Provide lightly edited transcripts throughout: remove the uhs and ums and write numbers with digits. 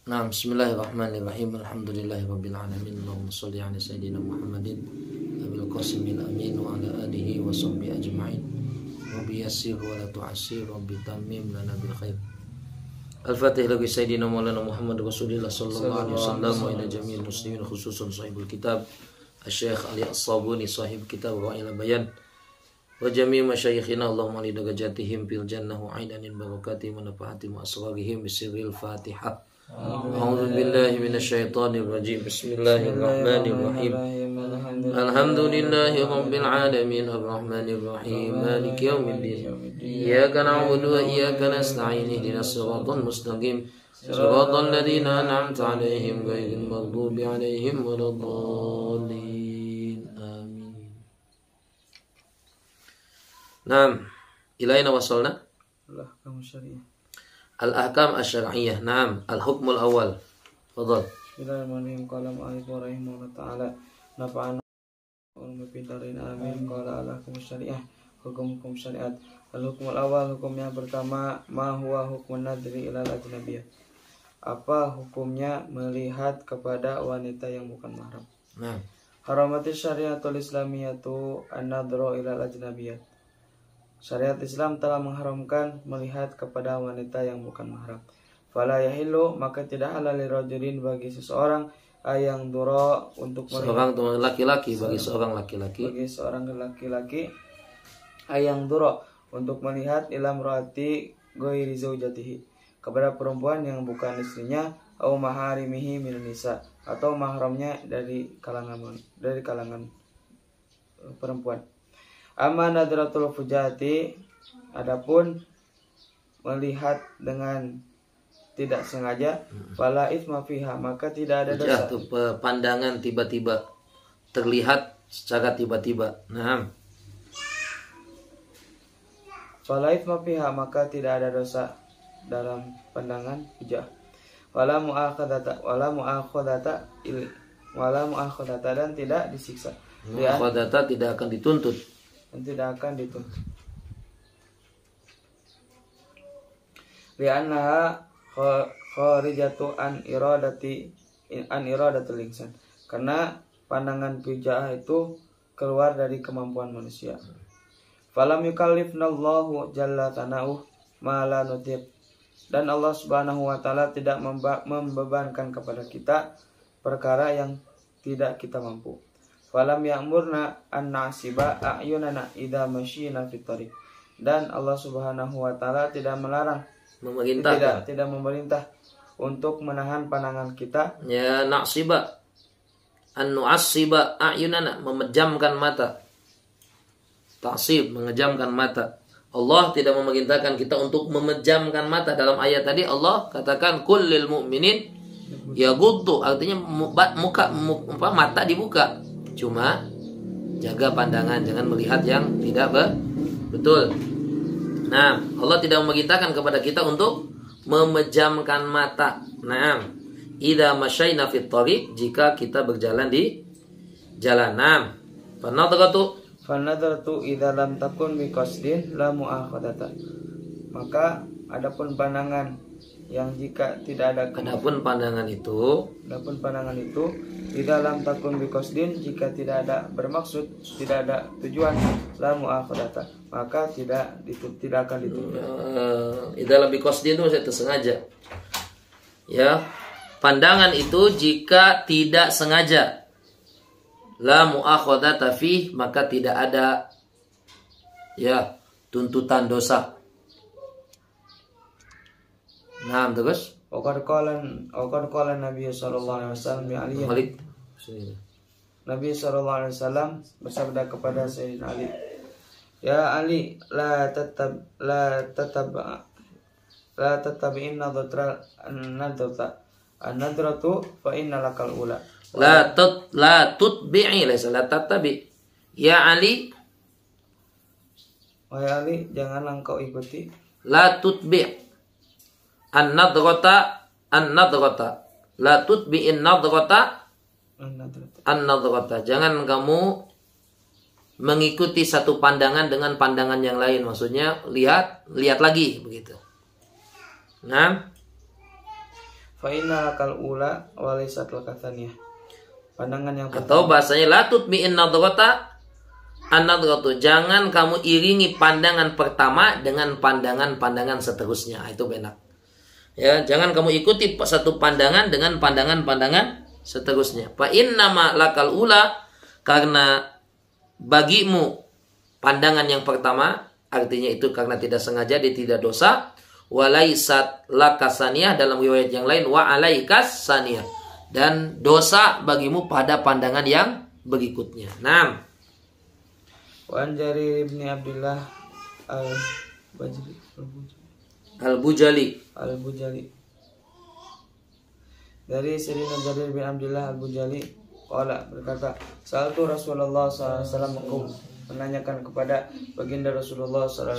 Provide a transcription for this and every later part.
Nah, bismillahirrahmanirrahim. Alhamdulillahirabbil alamin. Allahumma shalli ala sayyidina Muhammadin abil qasimil amin wa ala alihi wa sahbihi ajma'in. Rabbi yassir wa la tu'assir, rabbi tammim lana bil khair. Al-Fatihah li sayyidina Maulana Muhammad Rasulillah sallallahu alaihi wasallam wa ila jami'il muslimin khususan sahibul kitab Asy-Syaikh Ali As-Sabuni sahib kitab Ra'il Bayan wa jami' masyayikhina Allahumma li darajatihim fil jannah wa aidanin barakatihim wa nafaatihim wa asrarihim bisirril Fatihah. A'udzu billahi minasyaitonir rajim. Bismillahirrahmanirrahim. Alhamdulillahi rabbil alamin arrahmanir rahim maliki yaumiddin. Iyyaka na'budu wa iyyaka nasta'in ihdinas siratal mustaqim. Siratal ladzina an'amta 'alaihim ghairil maghdubi 'alaihim waladdallin. Amin. Naam, ila aina wasalna? Al-ahkam asy-syar'iyyah. Naam, al-hukmul awal. Fadhal. Bismillahirrahmanirrahim. Qala al-mu'allif rahimahullah ta'ala nafa'ana wa bidarin amin. Qala al-ahkam asy-syar'iyyah, hukum syariat. Al-hukmul awal, hukum yang pertama, ma huwa hukmun nadri ila al-ajnabiyyah. Apa hukumnya melihat kepada wanita yang bukan mahram? Naam. Haramatis syariatul islamiyatu an-nadru ila al-ajnabiyyah. Syariat Islam telah mengharamkan melihat kepada wanita yang bukan mahram. Fala yahillu, maka tidak halal lirajulin bagi seseorang ayang dura untuk melihat Seorang laki-laki bagi seorang laki-laki ayang dura untuk melihat ilam roati ghairi zaujatihi, kepada perempuan yang bukan istrinya, au maharimihi min nisa, atau mahramnya dari kalangan perempuan. Amma nadratul fujati, adapun melihat dengan tidak sengaja, fala itsma fiha, maka tidak ada dosa. Itu pandangan tiba-tiba, terlihat secara tiba-tiba. Nah, Fala itsma fiha, maka tidak ada dosa dalam pandangan hujah. Wala mu'akhadata dan tidak disiksa. muakhadata tidak akan dituntut. Dan tidak akan dituntut. Li'annaha kharijatu an iradatul insan. Karena pandangan pujah itu keluar dari kemampuan manusia. Falam yukallifnallahu jalla tanauh ma la nutiq. Dan Allah Subhanahu wa taala tidak membebankan kepada kita perkara yang tidak kita mampu. Falam ya'murna an nasiba a'yunana idza masyina fit thariq. Dan Allah Subhanahu wa taala tidak melarang, tidak memerintah untuk menahan pandangan kita. Ya, nasiba an nu'assiba a'yunana, memejamkan mata. Ta'sib, mengejamkan mata. Allah tidak memerintahkan kita untuk memejamkan mata. Dalam ayat tadi Allah katakan kullil mu'minin yaghuddu, artinya mata dibuka. Cuma jaga pandangan, jangan melihat yang tidak betul. Nah, Allah tidak memerintahkan kepada kita untuk memejamkan mata. Nah, idza masyayna fit thariq, jika kita berjalan di jalan. Nah, Fanadratu idza lam takun biqasdin la mu'akhadata. Maka adapun pandangan yang jika tidak ada pandangan itu idza lam takun biqasdin, jika tidak ada bermaksud, tidak ada tujuan, la mu'akhadata, maka tidak akan dituntut. Idza lam biqasdin itu tersengaja. Ya, pandangan itu jika tidak sengaja, la mu'akhadata fi, maka tidak ada ya tuntutan dosa. Nah, terus Qad qala Nabi sallallahu alaihi wasallam bi Ali. Nabi sallallahu alaihi wasallam bersabda kepada Sayyidina Ali, "Ya Ali, la tattabi'in nadratu fa inna lakal ula." La tutbi'i, la tattabi. Ya Ali, wahai Ali, janganlah engkau ikuti. La tutbi' an-nadrata. La tutbi'in nadrata an-nadrata. Jangan kamu mengikuti satu pandangan dengan pandangan yang lain. Maksudnya lihat lagi begitu. Nah, fa inna lakal ula wa laysat lakatsaniyah. Pandangan yang pertama. Atau bahasanya la tutmi'in nadrata an-nadratu, jangan kamu iringi pandangan pertama dengan pandangan-pandangan seterusnya. Itu benar. Ya, jangan kamu ikuti satu pandangan dengan pandangan-pandangan seterusnya. Fa innama lakal ula, karena bagimu pandangan yang pertama, artinya itu karena tidak sengaja, dia tidak dosa. Walaisat lakasaniyah, dalam riwayat yang lain wa alaikas saniyah, dan dosa bagimu pada pandangan yang berikutnya. Nah, Wan Jarir bin Abdullah Al-Bujali. Dari Sayyidina Jarir bin Abdullah Al-Bujali qala, berkata, salatu Rasulullah SAW, menanyakan kepada baginda Rasulullah SAW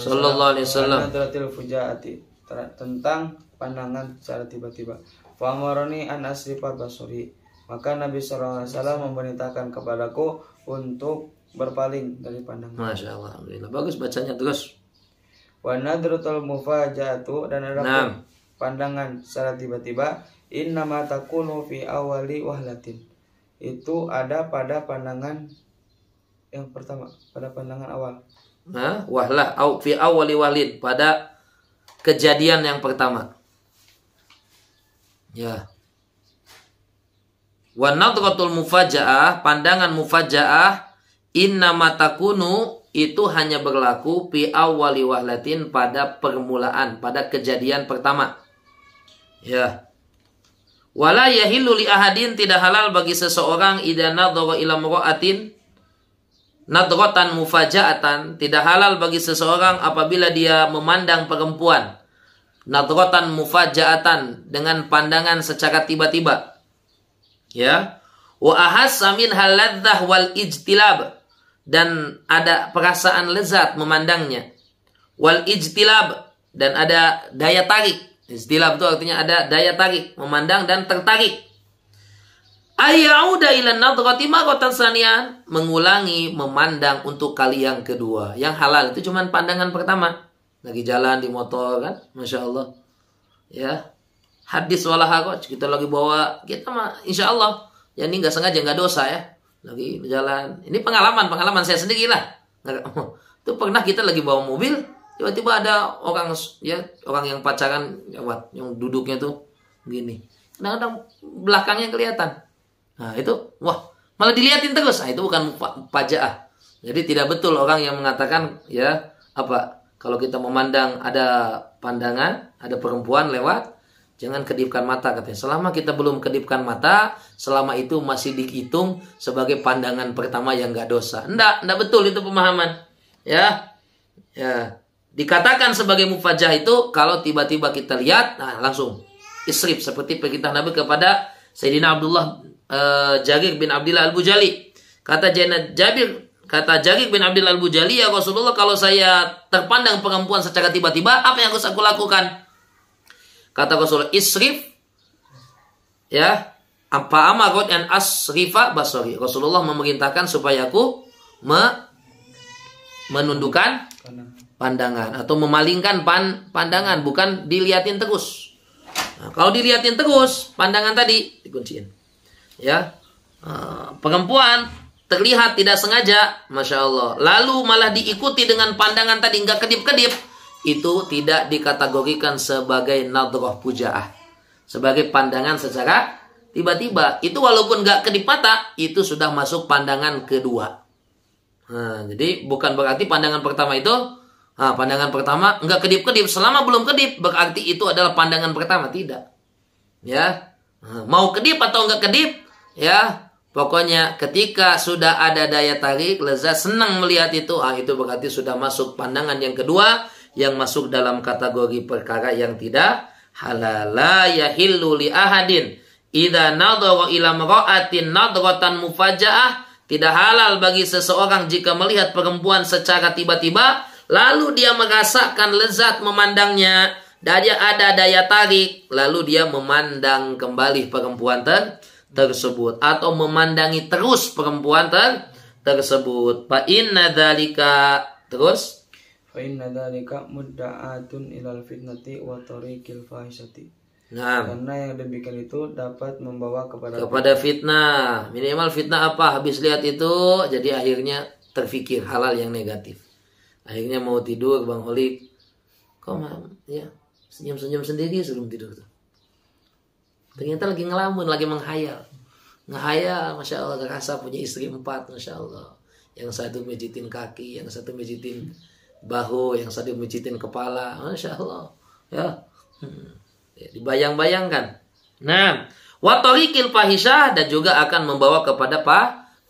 nadratil fujaati, tentang pandangan secara tiba-tiba. Fa amarani an asrifa basuri, maka Nabi SAW memerintahkan kepadaku untuk berpaling dari pandangan. Masya Allah, alhamdulillah, bagus bacanya terus. Wa nadratul mufajaatu, dan ada pandangan secara tiba-tiba, innama takunu fi awali wahlatin, itu ada pada pandangan yang pertama, pada pandangan awal. Nah, wahlah au fi awali wahlid, pada kejadian yang pertama. Ya. Wa nadratul mufajaah, pandangan mufajaah, innama takunu, itu hanya berlaku fi awwali wahlatin, pada permulaan, pada kejadian pertama. Ya. Wala yahillu li ahadin, tidak halal bagi seseorang idza nadhara ila imra'atin nadratan mufajaatan, tidak halal bagi seseorang apabila dia memandang perempuan nadratan mufajaatan, dengan pandangan secara tiba-tiba. Ya. Wa ahassa min haladzah wal ijtilab, dan ada perasaan lezat memandangnya. Wal ijtilab, dan ada daya tarik. Ijtilab itu artinya ada daya tarik, memandang dan tertarik. Ayyauda ila nadrati maratan saniyan, mengulangi memandang untuk kali yang kedua. Yang halal itu cuma pandangan pertama. Lagi jalan di motor kan, Masya Allah. Ya, hadis walaha kok, kita lagi bawa, kita mah insya Allah, ya ini nggak sengaja, nggak dosa ya. Lagi jalan, ini pengalaman saya sendiri lah. Itu pernah kita lagi bawa mobil, tiba-tiba ada orang yang pacaran, yang duduknya tuh gini, kadang-kadang belakangnya kelihatan. Nah itu, wah, malah diliatin terus. Nah, itu bukan mufajaah. Jadi tidak betul orang yang mengatakan, ya apa, kalau kita memandang ada pandangan, ada perempuan lewat, jangan kedipkan mata, katanya. Selama kita belum kedipkan mata, selama itu masih dihitung sebagai pandangan pertama yang gak dosa. Enggak betul itu pemahaman. Ya. Dikatakan sebagai mufajah itu kalau tiba-tiba kita lihat, nah langsung isrif, seperti perintah Nabi kepada Sayyidina Jarir bin Abdullah Al-Bujali. Kata Jarir bin Abdullah Al-Bujali, ya Rasulullah, kalau saya terpandang perempuan secara tiba-tiba, apa yang harus aku lakukan? Kata Rasulullah, isrif, ya, apa amarot an asrifa basori. Rasulullah memerintahkan supaya aku menundukkan pandangan atau memalingkan pandangan, bukan diliatin terus. Nah, kalau diliatin terus, pandangan tadi dikunciin. Ya, perempuan terlihat tidak sengaja, Masya Allah, lalu malah diikuti dengan pandangan tadi, nggak kedip-kedip, itu tidak dikategorikan sebagai nadrah pujaah, sebagai pandangan secara tiba-tiba. Itu walaupun nggak kedip mata, itu sudah masuk pandangan kedua. Nah, jadi bukan berarti pandangan pertama itu, pandangan pertama nggak kedip-kedip, selama belum kedip berarti itu adalah pandangan pertama, tidak. Ya, mau kedip atau nggak kedip, ya. Pokoknya ketika sudah ada daya tarik, lezat, senang melihat itu, itu berarti sudah masuk pandangan yang kedua, yang masuk dalam kategori perkara yang tidak halal. La yahillu li ahadin idza nadhara ila imra'atin nadratan mufajaah, tidak halal bagi seseorang jika melihat perempuan secara tiba-tiba, lalu dia merasakan lezat memandangnya, dan dia ada daya tarik, lalu dia memandang kembali perempuan tersebut atau memandangi terus perempuan tersebut. Fa inna dzalika, fa inna dzalika mudda'atun ilal fitnati wa tariqil fahisati. Nah, karena yang demikian itu dapat membawa kepada fitnah. Minimal fitnah apa? Habis lihat itu, jadi akhirnya terfikir halal yang negatif. Akhirnya mau tidur, Bang Holik, kok ya senyum-senyum sendiri sebelum tidur tuh. Ternyata lagi ngelamun, lagi menghayal. Ngehayal, Masya Allah, kerasa punya istri 4, Masya Allah. Yang satu mijitin kaki, yang satu mijitin bahu, yang satu mijitin kepala, Masya Allah. Ya, ya dibayang-bayangkan. Nah, watorikil fahisyah, dan juga akan membawa kepada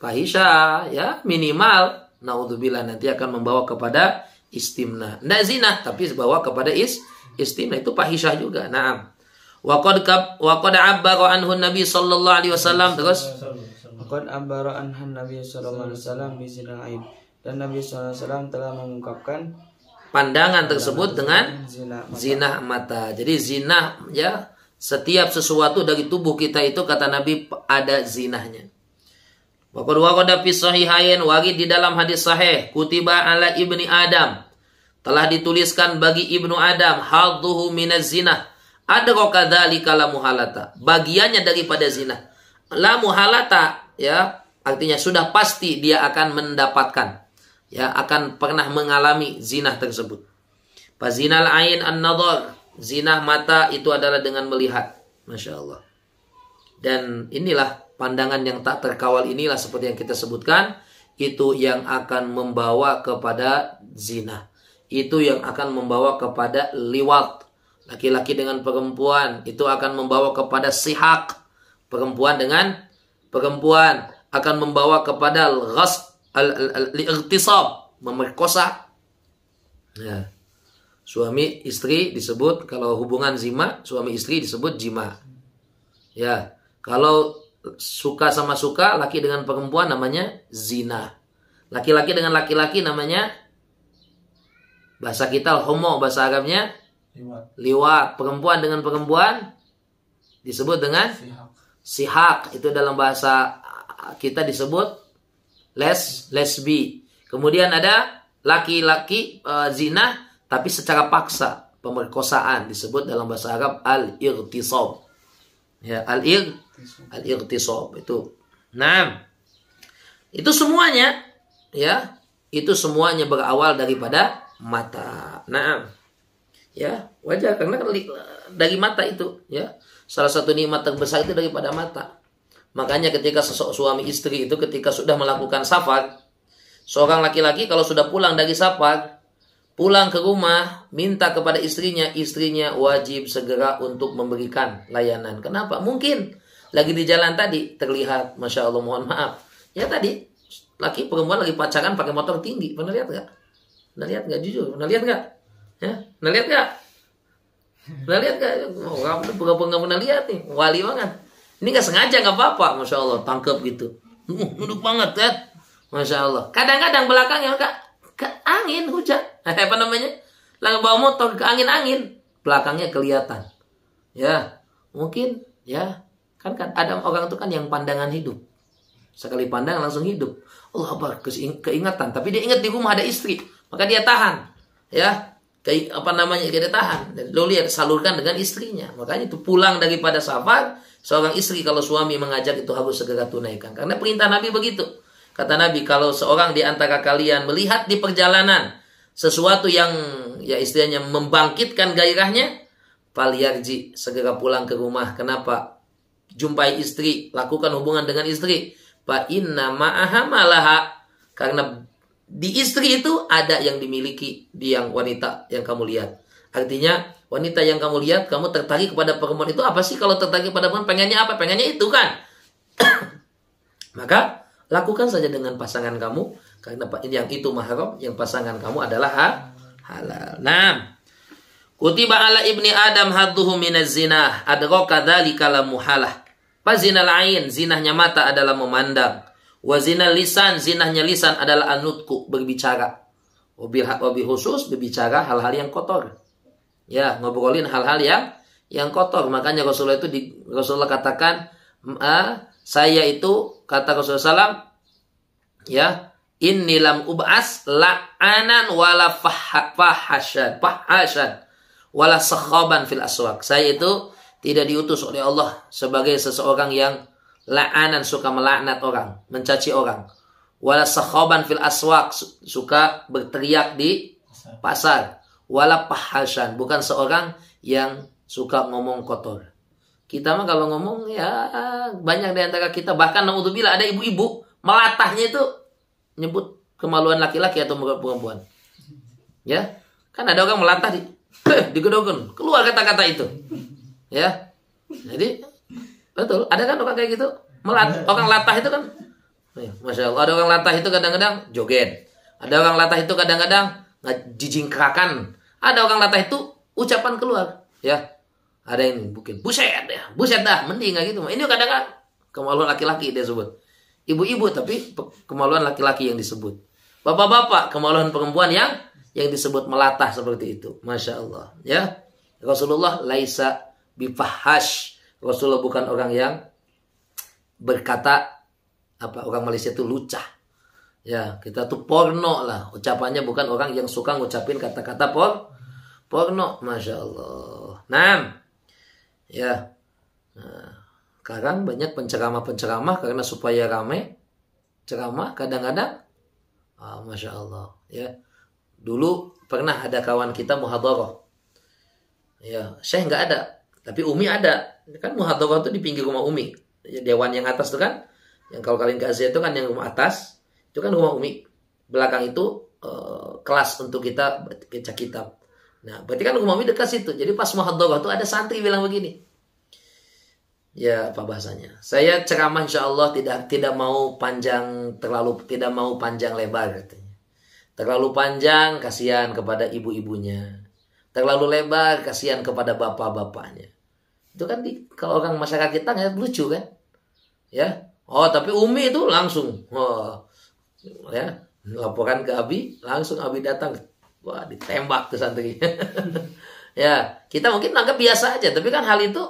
fahisyah, ya minimal. Naudzubillah, nanti akan membawa kepada istimna. Tidak zina, tapi bawa kepada istimna, itu fahisyah juga. Nah, waqad abbara anhu Nabi sallallahu alaihi wasallam, terus waqad abbara anhu Nabi sallallahu alaihi wasallam bi zinal ain, dan Nabi sallallahu alaihi wasallam telah mengungkapkan pandangan tersebut dengan zina mata. Jadi zina, ya, setiap sesuatu dari tubuh kita itu kata Nabi ada zinahnya. Waqad fi sahihain, waqid di dalam hadis sahih, kutiba ala ibni Adam, telah dituliskan bagi ibnu Adam, hadduhu minaz zina, adraka dzalika la muhalata, bagiannya daripada zina. La muhalata, ya, artinya sudah pasti dia akan mendapatkan, ya, akan pernah mengalami zina tersebut. Fazinal ain an-nadhar, zina mata itu adalah dengan melihat. Masya Allah. Dan inilah pandangan yang tak terkawal, inilah seperti yang kita sebutkan, itu yang akan membawa kepada zina. Itu yang akan membawa kepada liwat. Laki-laki dengan perempuan itu akan membawa kepada sihak. Perempuan dengan perempuan akan membawa kepada al-ightisab, memerkosa. Ya. Suami istri disebut, kalau hubungan zina, suami istri disebut jima. Ya. Kalau suka sama suka, laki dengan perempuan namanya zina. Laki-laki dengan laki-laki namanya, bahasa kita homo, bahasa Arabnya liwat. Perempuan dengan perempuan disebut dengan sihak. Itu dalam bahasa kita disebut lesbi. Kemudian ada laki-laki zina tapi secara paksa, pemerkosaan, disebut dalam bahasa Arab al-ightisab. Ya, al-ightisab itu. Nah, itu semuanya, ya, itu semuanya berawal daripada mata. Nah, ya, wajar karena dari mata itu, ya. Salah satu nikmat terbesar itu daripada mata. Makanya ketika suami istri itu ketika sudah melakukan safar, seorang laki-laki kalau sudah pulang dari safar, pulang ke rumah, minta kepada istrinya, istrinya wajib segera untuk memberikan layanan. Kenapa? Mungkin lagi di jalan tadi terlihat, Masya Allah, mohon maaf, ya tadi laki perempuan lagi pacaran pakai motor tinggi. Pernah lihat gak? Pernah lihat gak? Jujur, pernah lihat gak? Ya? Pernah lihat gak? Pernah lihat gak? Oh, kamu gak pernah lihat nih, wali banget. Ini gak sengaja gak apa-apa, Masya Allah, tangkep gitu. Nunduk banget kan? Masya Allah. Kadang-kadang belakangnya ke angin hujan. Apa namanya? Lagi bawa motor ke angin-angin, belakangnya kelihatan. Ya, mungkin ya kan ada orang itu kan yang pandangan hidup. Sekali pandang langsung hidup. Allah Akbar, keingatan, tapi dia ingat di rumah ada istri, maka dia tahan. Ya, dia tahan. Lo lihat salurkan dengan istrinya. Makanya itu pulang daripada safar, seorang istri kalau suami mengajak itu harus segera tunaikan. Karena perintah Nabi begitu. Kata Nabi, kalau seorang di antara kalian melihat di perjalanan sesuatu yang ya istilahnya membangkitkan gairahnya, falyarji, segera pulang ke rumah. Kenapa? Jumpai istri, lakukan hubungan dengan istri. Fa inna ma'aha malaha, karena di istri itu ada yang dimiliki di yang wanita yang kamu lihat. Artinya wanita yang kamu lihat, kamu tertarik kepada perempuan itu apa sih? Kalau tertarik kepada perempuan, pengennya apa? Pengennya itu kan. Maka lakukan saja dengan pasangan kamu, karena yang itu mahram, yang pasangan kamu adalah halal. Nah, kutiba ala ibni Adam hadduhu minaz zina, adraka dzalika la muhalah. Fazinal ain, zinahnya mata adalah memandang. Wa zinal lisan, zinahnya lisan adalah anutku, berbicara. Wabil khusus berbicara hal-hal yang kotor. Ya, ngobrolin hal-hal yang kotor. Makanya Rasulullah katakan, saya itu, kata Rasulullah SAW, ya, inni lam ub'as la'anan wala fahasyan wala sakhaban fil aswaq. Saya itu tidak diutus oleh Allah sebagai seseorang yang la'anan, suka melaknat orang, mencaci orang. Wala sakhaban fil aswaq, suka berteriak di pasar. Wala pahasyan, bukan seorang yang suka ngomong kotor. Kita mah kalau ngomong ya banyak di antara kita, bahkan naudzubillah ada ibu-ibu melatahnya itu nyebut kemaluan laki-laki atau perempuan. Ya, kan ada orang melatah digedogen, keluar kata-kata itu. Ya. Jadi betul, ada kan orang kayak gitu. Orang latah itu kan Masya Allah, ada orang latah itu kadang-kadang joget. Ada orang latah itu kadang-kadang jijingkrakan. Ada orang latah itu ucapan keluar, ya. Ada yang mungkin buset dah, mending gitu. Ini kadang-kadang kemaluan laki-laki dia sebut. Ibu-ibu tapi kemaluan laki-laki yang disebut. Bapak-bapak kemaluan perempuan yang disebut melatah seperti itu. Masya Allah, ya. Rasulullah laisa bifahash. Rasulullah bukan orang yang berkata orang Malaysia itu lucah. Ya, kita tuh porno lah. Ucapannya bukan orang yang suka ngucapin kata-kata porno. Masya Allah. Nah, ya. Sekarang banyak penceramah karena supaya ramai ceramah kadang-kadang. Masya Allah. Ya. Dulu pernah ada kawan kita muhadharah. Ya, Syekh nggak ada, tapi Umi ada. Kan muhadharah itu di pinggir rumah Umi. Dewan yang atas itu kan, yang kalau kalian ke Asia itu kan yang rumah atas, itu kan rumah Umi. Belakang itu kelas untuk kita baca kitab. Nah, berarti kan rumah Umi dekat situ. Jadi pas muhadharah itu ada santri bilang begini. Ya, apa bahasanya? Saya ceramah insya Allah tidak mau panjang tidak mau panjang lebar katanya. Terlalu panjang kasihan kepada ibu-ibunya. Terlalu lebar kasihan kepada bapak-bapaknya. Itu kan kalau orang masyarakat kita nggak lucu kan? Ya. Oh, tapi Umi itu langsung ya, laporan ke Abi, langsung Abi datang. Wah, ditembak tuh santri. Ya, kita mungkin anggap biasa aja, tapi kan hal itu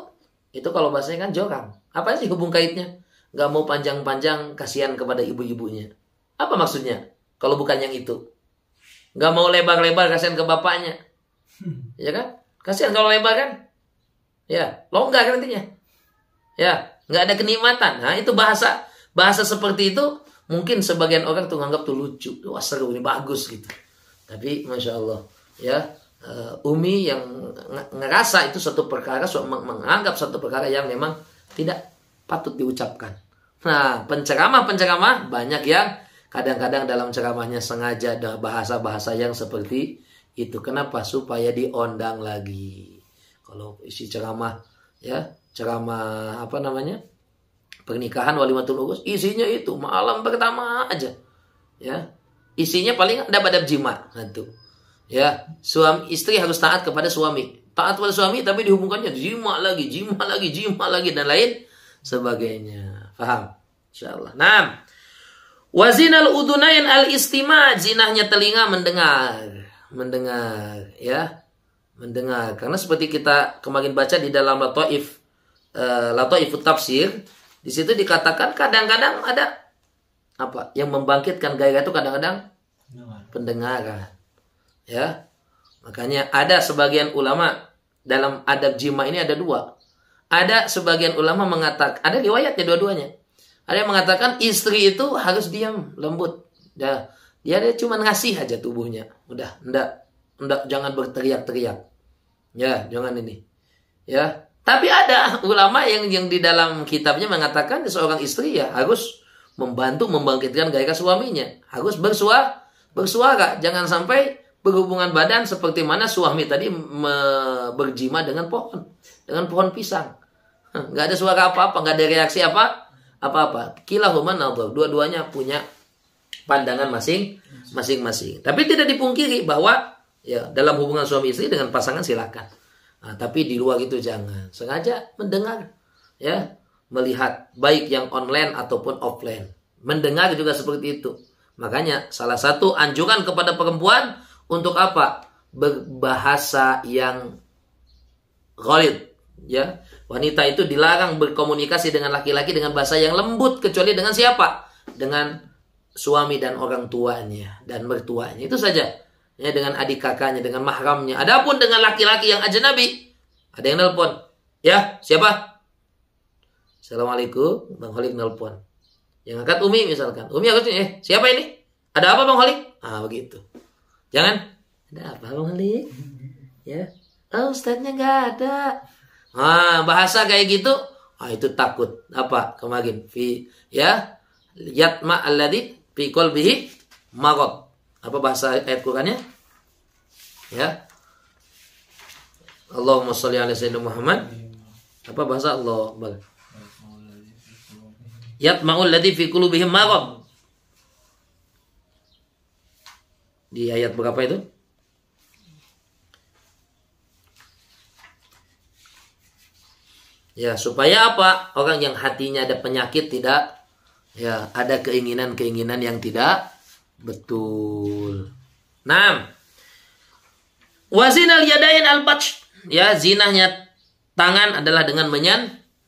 kalau bahasanya kan joram. Apa sih hubung kaitnya? Nggak mau panjang-panjang kasihan kepada ibu-ibunya. Apa maksudnya? Kalau bukan yang itu. Nggak mau lebar-lebar kasihan ke bapaknya. Ya kan? Kasihan kalau lebar kan? Ya, longgar nantinya. Ya, nggak ada kenikmatan. Nah, itu bahasa seperti itu mungkin sebagian orang tuh nganggap tuh lucu. Wah, seru, ini bagus gitu. Tapi Masya Allah, ya, Umi yang ngerasa itu satu perkara, menganggap satu perkara yang memang tidak patut diucapkan. Nah, penceramah banyak yang kadang-kadang dalam ceramahnya sengaja ada bahasa-bahasa yang seperti itu. Kenapa? Supaya diondang lagi. Kalau isi ceramah, ya, ceramah apa namanya? Pernikahan walimatul urus, isinya itu malam pertama aja. Ya. Isinya paling adab-adab jima. Nah, itu. Ya, suami istri harus taat kepada suami. Taat kepada suami tapi dihubungkannya jima lagi dan lain sebagainya. Paham? Insyaallah. Nah, wazinal udunain al-istima', zinahnya telinga mendengar, ya. Mendengar. Karena seperti kita kemarin baca di dalam Lataifut Tafsir, di situ dikatakan kadang-kadang ada apa yang membangkitkan gairah itu kadang-kadang pendengaran. Ya. Makanya ada sebagian ulama dalam adab jima ini ada dua. Ada sebagian ulama mengatakan, ada riwayatnya dua-duanya. Ada yang mengatakan istri itu harus diam, lembut. Dia cuma ngasih aja tubuhnya. Udah, enggak jangan berteriak-teriak. Ya, jangan ini. Ya. Tapi ada ulama yang di dalam kitabnya mengatakan seorang istri ya harus membantu membangkitkan gairah suaminya. Harus bersuara. Jangan sampai berhubungan badan seperti mana suami tadi berjima dengan pohon pisang. Nggak ada suara apa-apa, nggak ada reaksi apa-apa. Kilahuma nadhar, dua-duanya punya pandangan masing-masing. Tapi tidak dipungkiri bahwa ya dalam hubungan suami istri dengan pasangan silakan. Nah, tapi di luar itu jangan. Sengaja mendengar, ya, melihat baik yang online ataupun offline. Mendengar juga seperti itu. Makanya salah satu anjuran kepada perempuan untuk apa? Berbahasa yang ghalid, ya. Wanita itu dilarang berkomunikasi dengan laki-laki dengan bahasa yang lembut kecuali dengan siapa? Dengan suami dan orang tuanya dan mertuanya. Itu saja. Ya, dengan adik kakaknya, dengan mahramnya. Adapun dengan laki-laki yang ajnabi, ada yang nelpon, Ya, siapa? Assalamualaikum, Bang Holik nelpon. Yang angkat Umi misalkan. Umi aku siapa ini? Ada apa Bang Holik? Ah, begitu. Jangan, ada apa Bang Holik? Ya. Oh, ustadznya nggak ada. Ah, bahasa kayak gitu, itu takut. Apa? Kemarin ya, yatma alladzi fi qalbihi marad. Apa bahasa ayat Qur'annya? Ya. Allahumma sholli ala sayyidina Muhammad. Apa bahasa Allah? Yatma'ul ladzi fi qulubihim marad. Di ayat berapa itu? Ya, supaya apa? Orang yang hatinya ada penyakit tidak ada keinginan-keinginan yang tidak betul. 6. Wazinal yadain al-batsh. Ya, zinahnya tangan adalah dengan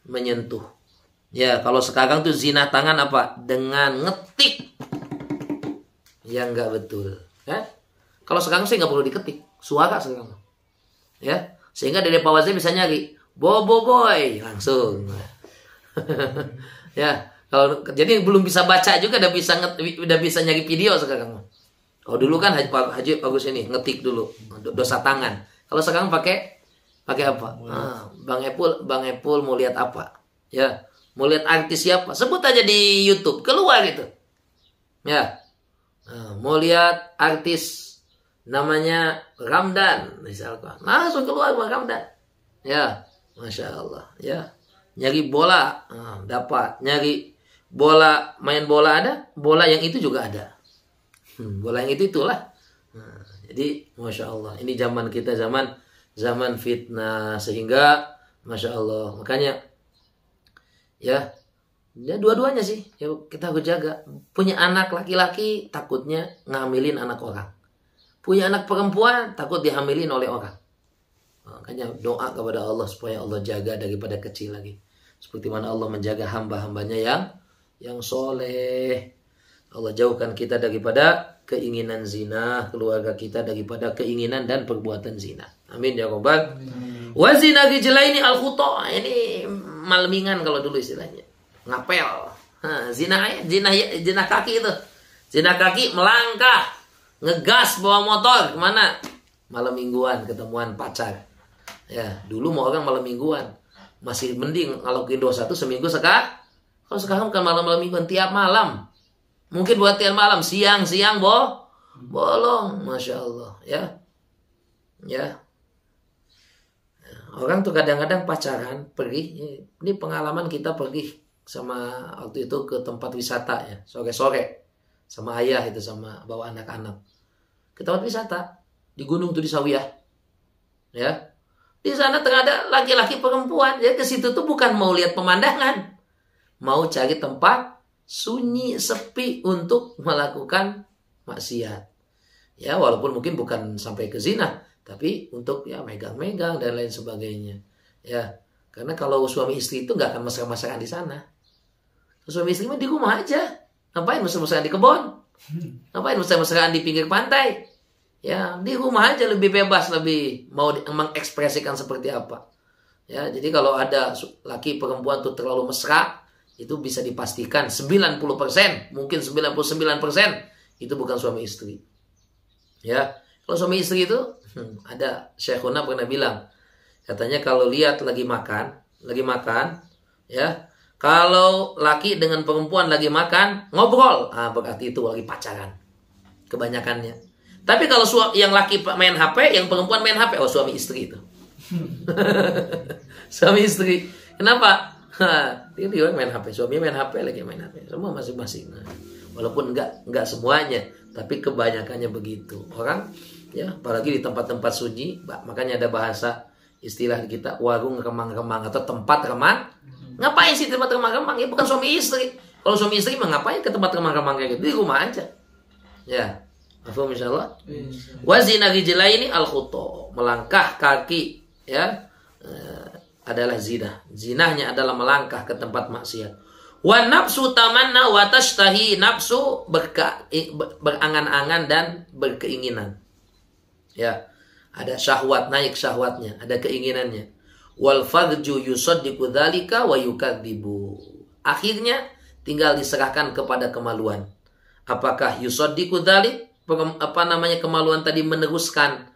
menyentuh. Ya, kalau sekarang tuh zina tangan apa? Dengan ngetik. Ya, enggak betul. Ya? Kalau sekarang sih nggak perlu diketik. Suara sekarang. Ya, sehingga dari Pak Wazir bisa nyari Bobo boy langsung. Ya, kalau jadi belum bisa baca juga udah bisa nyari video sekarang. Kalau dulu kan Haji Bagus ini ngetik dulu dosa tangan. Kalau sekarang pakai apa? Bang Epul mau lihat apa? Ya, mau lihat artis siapa? Sebut aja di YouTube, keluar gitu. Ya. Mau lihat artis namanya Ramdan misalkan. Langsung keluar Bang Ramdan. Ya. Masya Allah, ya. Nyari bola, dapat. Nyari bola, main bola ada, bola yang itu juga ada. Bola yang itulah. Jadi, Masya Allah, ini zaman kita, zaman fitnah, sehingga, Masya Allah, makanya, ya dua-duanya sih, ya kita harus jaga. Punya anak laki-laki, takutnya ngambilin anak orang. Punya anak perempuan, takut dihamilin oleh orang. Makanya doa kepada Allah supaya Allah jaga daripada kecil lagi. Seperti mana Allah menjaga hamba-hambanya yang soleh. Allah jauhkan kita daripada keinginan zina, keluarga kita daripada keinginan dan perbuatan zina. Amin ya Rabbal. Wa zina rijlaini al-khuta. Ini malmingan kalau dulu istilahnya. Ngapel. Zina kaki itu. Zina kaki melangkah, ngegas bawa motor kemana? Malam mingguan ketemuan pacar. Ya, dulu mau orang malam mingguan masih mending kalau dosa itu seminggu sekali. Kalau sekarang bukan malam mingguan, tiap malam. Mungkin buat tiap malam, siang bolong, Masya Allah, ya. Orang tuh kadang-kadang pacaran pergi. Ini pengalaman kita pergi sama waktu itu ke tempat wisata ya, sore-sore sama ayah itu sama bawa anak-anak ke tempat wisata di gunung tuh di Sawiyah, ya. Di sana tengah ada laki-laki perempuan. Jadi ke situ tuh bukan mau lihat pemandangan, mau cari tempat sunyi sepi untuk melakukan maksiat. Ya, walaupun mungkin bukan sampai ke zina, tapi untuk ya megang-megang dan lain sebagainya. Ya, karena kalau suami istri itu nggak akan mesra-mesraan di sana. Suami istri mah di rumah aja. Ngapain mesra-mesraan di kebun? Ngapain mesra-mesraan di pinggir pantai? Ya, di rumah aja lebih bebas, lebih mau mengekspresikan seperti apa. Ya, jadi kalau ada laki perempuan tuh terlalu mesra, itu bisa dipastikan 90%, mungkin 99% itu bukan suami istri. Ya, kalau suami istri itu ada Syekhuna pernah bilang, katanya kalau lihat lagi makan, ya, kalau laki dengan perempuan lagi makan, ngobrol, berarti itu lagi pacaran. Kebanyakannya. Tapi kalau yang laki main HP, yang perempuan main HP, suami istri itu. Suami istri. Kenapa? Dia main HP, suaminya main HP, lagi main HP. Semua masing-masing. Walaupun enggak semuanya, tapi kebanyakannya begitu. Orang ya, apalagi di tempat-tempat sunyi, makanya ada bahasa istilah kita warung remang-remang atau tempat remang. Ngapain sih tempat remang-remang? Ya bukan suami istri. Kalau suami istri mah ngapain ke tempat remang-remang kayak gitu? Di rumah aja. Ya. Afham insyaallah. Wa zina rijlaini al-khuta. Melangkah kaki ya adalah zina. Zinahnya adalah melangkah ke tempat maksiat. Wa nafsu tamanna wa tashtahi. Nafsu berangan-angan dan berkeinginan. Ya. Ada syahwat, naik syahwatnya, ada keinginannya. Wal farju yusaddiqu dzalika wa yukadzibu. Akhirnya tinggal diserahkan kepada kemaluan. Apakah yusaddiqu dzalik, kemaluan tadi meneruskan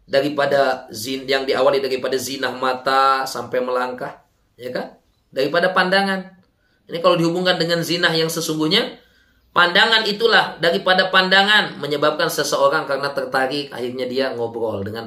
daripada yang diawali daripada zina mata sampai melangkah, ya kan? Daripada pandangan. Ini kalau dihubungkan dengan zina yang sesungguhnya, pandangan itulah daripada pandangan menyebabkan seseorang karena tertarik akhirnya dia ngobrol dengan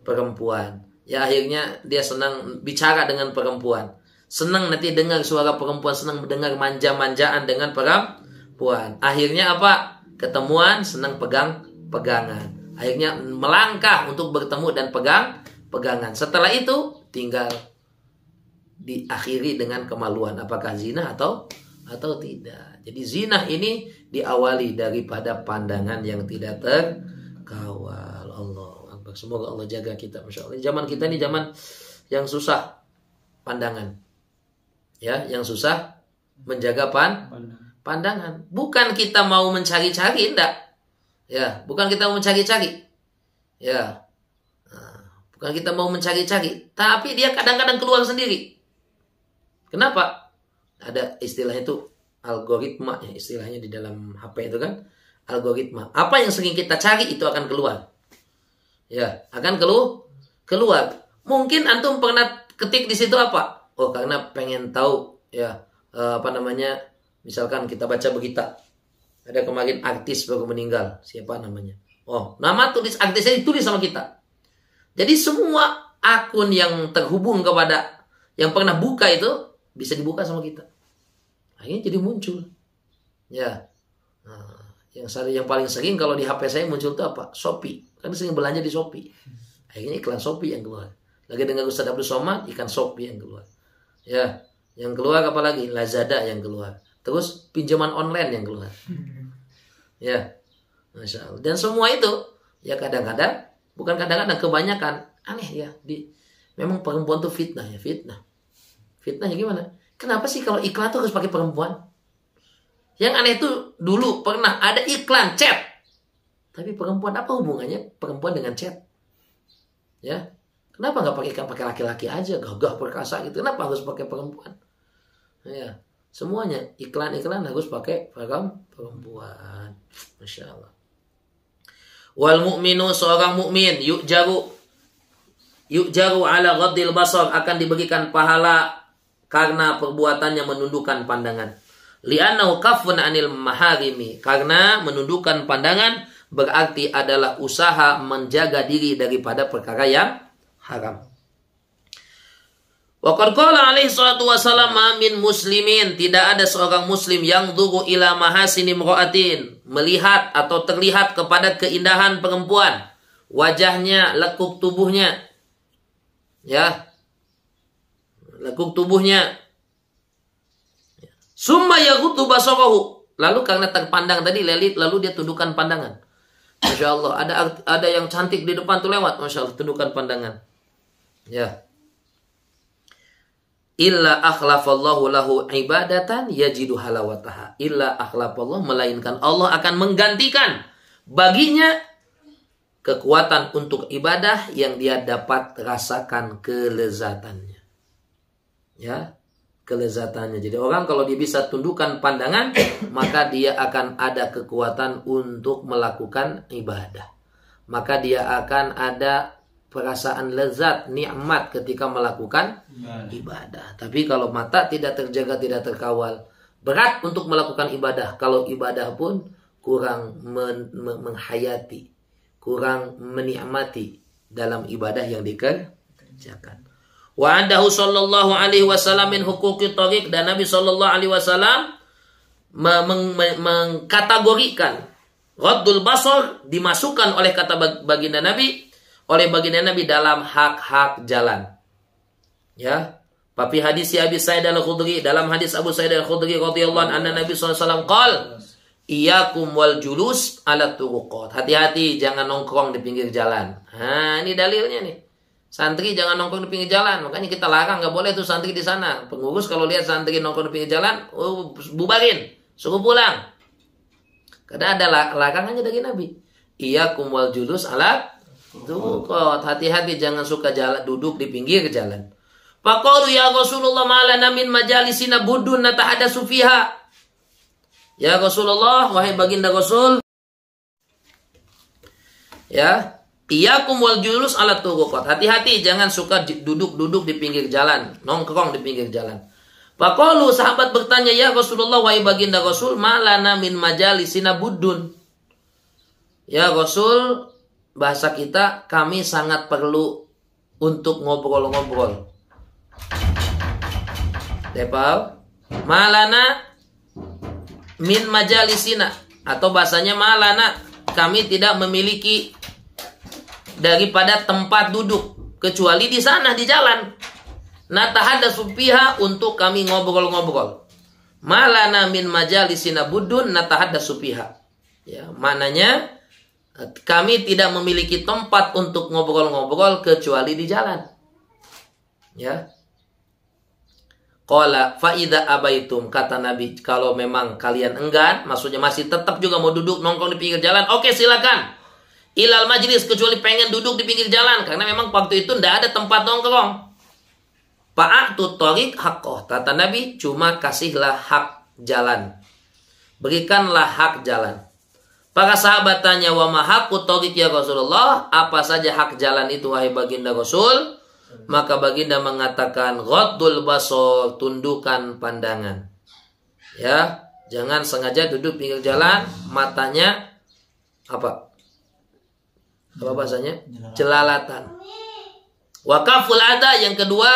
perempuan. Ya akhirnya dia senang bicara dengan perempuan. Senang nanti dengar suara perempuan, senang mendengar manja-manjaan dengan perempuan. Akhirnya apa? Ketemuan, senang pegangan. Akhirnya melangkah untuk bertemu dan pegangan. Setelah itu tinggal diakhiri dengan kemaluan. Apakah zina atau tidak. Jadi zina ini diawali daripada pandangan yang tidak terkawal. Allah. Semoga Allah jaga kita, Masya Allah. Zaman kita ini zaman yang susah pandangan, ya, yang susah menjaga pandangan. Bukan kita mau mencari-cari, enggak, ya, bukan kita mau mencari-cari, ya, bukan kita mau mencari-cari, tapi dia kadang-kadang keluar sendiri. Kenapa? Ada istilah itu algoritma, ya, istilahnya di dalam HP itu kan, algoritma. Apa yang sering kita cari itu akan keluar. Ya, akan keluar. Mungkin antum pernah ketik di situ apa? Oh, karena pengen tahu ya, misalkan kita baca berita. Ada kemarin artis baru meninggal. Siapa namanya? Oh, nama tulis artisnya ditulis sama kita. Jadi semua akun yang terhubung kepada yang pernah buka itu bisa dibuka sama kita. Akhirnya jadi muncul. Ya. Nah, yang paling sering kalau di HP saya muncul itu apa? Shopee. Kan sering belanja di Shopee. Akhirnya iklan Shopee yang keluar. Lagi dengan Ustaz Abdul Somad, ikan Shopee yang keluar. Ya, yang keluar apa lagi? Lazada yang keluar. Terus pinjaman online yang keluar. Ya, Masya Allah. Dan semua itu, ya kadang-kadang, bukan kadang-kadang, kebanyakan aneh ya. Memang perempuan tuh fitnah ya, fitnah. Fitnahnya gimana? Kenapa sih kalau iklan tuh harus pakai perempuan? Yang aneh itu dulu pernah ada iklan chat. Tapi perempuan, apa hubungannya perempuan dengan chat? Ya, kenapa nggak pakai laki-laki aja, gagah perkasa gitu? Kenapa harus pakai perempuan? Ya, semuanya iklan-iklan harus pakai perempuan. Masya Allah. Wal mu'minu, seorang mukmin yu'jaru ala ghaddil basar, akan diberikan pahala karena perbuatannya menundukkan pandangan. Li'annahu kafun anil maharimi, karena menundukkan pandangan berarti adalah usaha menjaga diri daripada perkara yang haram. Wa qad qala alaihi salatu wasallam min muslimin, tidak ada seorang muslim yang dzuru ila mahasini imra'atin, melihat atau terlihat kepada keindahan perempuan, wajahnya, lekuk tubuhnya. Ya. Lekuk tubuhnya. Summa yaghuddu basarahu, lalu karena terpandang tadi lelit, lalu dia tundukkan pandangan. Masya Allah, ada yang cantik di depan tuh lewat, Masya Allah, tundukkan pandangan. Ya. Illa akhlafallahu lahu ibadatan yajidu halawataha. Illa akhlafallahu, melainkan Allah akan menggantikan baginya kekuatan untuk ibadah yang dia dapat rasakan kelezatannya. Ya, kelezatannya. Jadi orang kalau dia bisa tundukkan pandangan, maka dia akan ada kekuatan untuk melakukan ibadah. Maka dia akan ada perasaan lezat, nikmat ketika melakukan ibadah. Tapi kalau mata tidak terjaga, tidak terkawal, berat untuk melakukan ibadah. Kalau ibadah pun kurang menghayati, kurang menikmati dalam ibadah yang dikerjakan. Wa adahu sallallahu alaihi wasallam min huquqit thariq, dan Nabi sallallahu alaihi wasallam mengkategorikan ghaddul basar dimasukkan oleh kata baginda Nabi, oleh baginda Nabi dalam hak-hak jalan. Ya, tapi hadis Abi Sa'id Al-Khudri, dalam hadis Abu Sa'id Al-Khudri radhiyallahu anhu, Nabi sallallahu alaihi wasallam qala, iyyakum wal julus ala turuqat. Hati-hati jangan nongkrong di pinggir jalan. Nah, ini dalilnya nih. Santri jangan nongkrong di pinggir jalan. Makanya kita larang, nggak boleh tuh santri di sana. Pengurus kalau lihat santri nongkrong di pinggir jalan, bubarin, suruh pulang. Karena ada larangannya dari Nabi. Iyyakum wal julus ala Tuqat, hati-hati jangan suka jalan duduk di pinggir jalan. Faqalu ya Rasulullah ma'lana min majalisina budun natahaddatsu fiha. Ya Rasulullah, wahai baginda Rasul, ya, iyyakum wal julus ala turuqat. Hati-hati jangan suka duduk-duduk di pinggir jalan, nongkrong di pinggir jalan. Faqalu, sahabat bertanya, ya Rasulullah, wahai baginda Rasul, ma'lana min majalisina budun. Ya Rasul, bahasa kita, kami sangat perlu untuk ngobrol-ngobrol. Tepal, malana min majalisina, atau bahasanya malana, kami tidak memiliki daripada tempat duduk kecuali di sana di jalan. Natahaddatsu fiha, untuk kami ngobrol-ngobrol. Malana min majalisina budun natahaddatsu fiha. Ya, maknanya kami tidak memiliki tempat untuk ngobrol-ngobrol kecuali di jalan. Ya. Qala fa idza abaitum, kata Nabi, kalau memang kalian enggan, maksudnya masih tetap juga mau duduk nongkrong di pinggir jalan, oke silakan. Ilal majlis, kecuali pengen duduk di pinggir jalan karena memang waktu itu tidak ada tempat nongkrong. Fa'atu thariq haqqah, kata Nabi, cuma kasihlah hak jalan. Berikanlah hak jalan. Para sahabat tanya, wa ma haqqut thariq ya Rasulullah, apa saja hak jalan itu wahai baginda Rasul? Maka baginda mengatakan, ghaddul basar, tundukan pandangan. Ya, jangan sengaja duduk pinggir jalan, matanya apa? Apa bahasanya? Jelalatan. Wa kaful adha, yang kedua,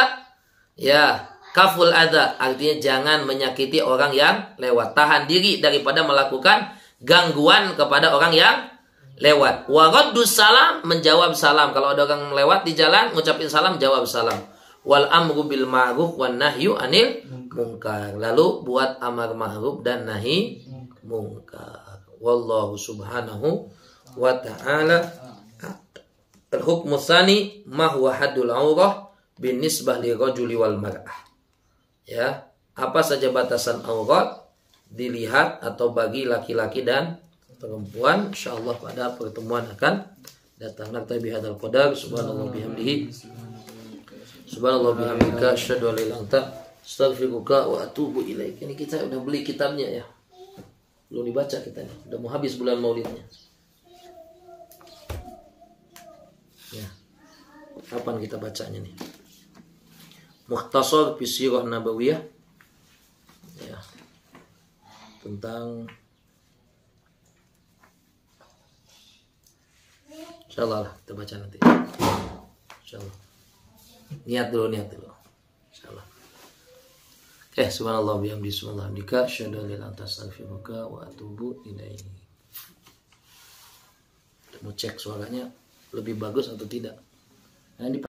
ya, kaful adha, artinya jangan menyakiti orang yang lewat. Tahan diri daripada melakukan gangguan kepada orang yang lewat. Wa raddus salam, menjawab salam. Kalau ada orang lewat di jalan, ngucapin salam, jawab salam. Wal amru bil ma'ruf wan nahyu anil munkar. Lalu buat amar ma'ruf dan nahi munkar. Wallahu subhanahu wa ta'ala al-hukmu tsani ma huwa haddul aurah bin nisbah li rajuli wal mar'ah. Ya, apa saja batasan aurat dilihat atau bagi laki-laki dan perempuan, insyaallah pada pertemuan akan datang. Naktabi hadzal qadar, subhanallah bihamdihi, subhanallah bihamdika, asyhadu an la ilaha illa anta, astaghfiruka wa atubu ilaik. Ini kita udah beli kitabnya ya, belum dibaca kita nih, udah mau habis bulan Maulidnya ya. Kapan kita bacanya nih? Mukhtasar fi Sirah Nabawiyah ya, tentang, insyaallah kita baca nanti. Insyaallah. Niat dulu. Insyaallah. Oke, subhanallah bihamdi, subhanallah hamdika, asyhadu an la ilaha illa anta, astaghfiruka wa atubu ilaik. Mau cek suaranya lebih bagus atau tidak. Nah,